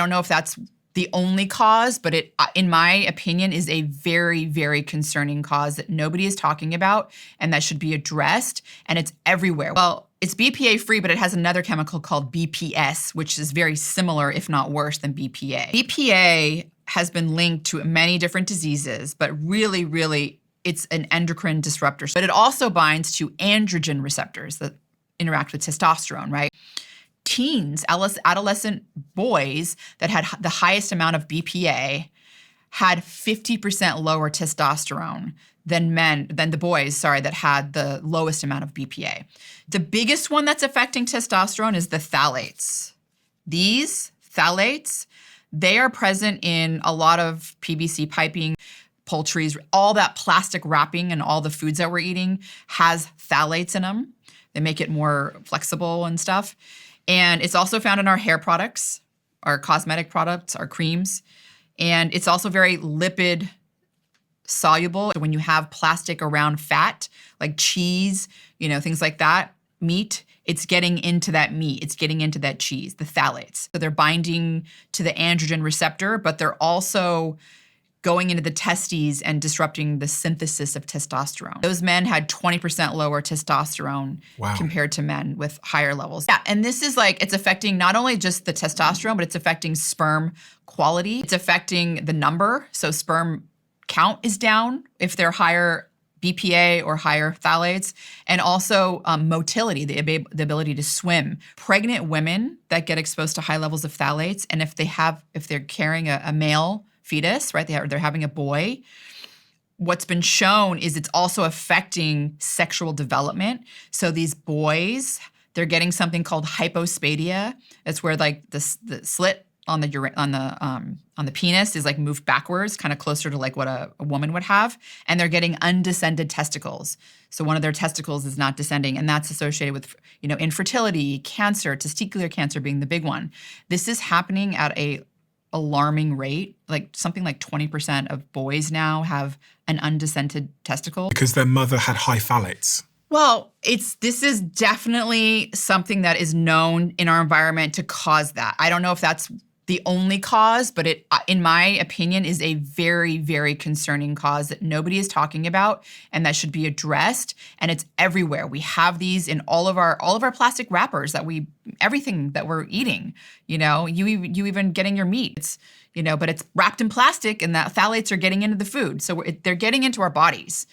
don't know if that's the only cause, but it, in my opinion, is a very, very concerning cause that nobody is talking about and that should be addressed, and it's everywhere. Well, it's BPA-free, but it has another chemical called BPS, which is very similar, if not worse, than BPA. BPA has been linked to many different diseases, but really, really, it's an endocrine disruptor. But it also binds to androgen receptors that interact with testosterone, right? Teens, adolescent boys that had the highest amount of BPA had 50% lower testosterone than the boys that had the lowest amount of BPA. The biggest one that's affecting testosterone is the phthalates. These phthalates, they are present in a lot of PVC piping, poultry, all that plastic wrapping and all the foods that we're eating has phthalates in them. They make it more flexible and stuff. And it's also found in our hair products, our cosmetic products, our creams. And it's also very lipid soluble. So when you have plastic around fat, like cheese, things like that, meat, it's getting into that meat. It's getting into that cheese, the phthalates. So they're binding to the androgen receptor, but they're also going into the testes and disrupting the synthesis of testosterone. Those men had 20% lower testosterone compared to men with higher levels. Yeah, and this is it's affecting not only just the testosterone, but it's affecting sperm quality. It's affecting the number. So sperm count is down if they're higher BPA or higher phthalates, and also motility, the ability to swim. Pregnant women that get exposed to high levels of phthalates, and if they're carrying a male fetus, right? They're having a boy. What's been shown is it's also affecting sexual development. So these boys, they're getting something called hypospadia. It's where the slit on the penis is moved backwards, kind of closer to what a woman would have, and they're getting undescended testicles. So one of their testicles is not descending, and that's associated with infertility, cancer, testicular cancer being the big one. This is happening at a alarming rate. Something like 20% of boys now have an undescended testicle. Because their mother had high phthalates. Well, this is definitely something that is known in our environment to cause that. I don't know if that's the only cause, but it, in my opinion, is a very, very concerning cause that nobody is talking about and that should be addressed. And it's everywhere. We have these in all of our plastic wrappers everything that we're eating. You even getting your meat. It's but it's wrapped in plastic, and that phthalates are getting into the food, so they're getting into our bodies.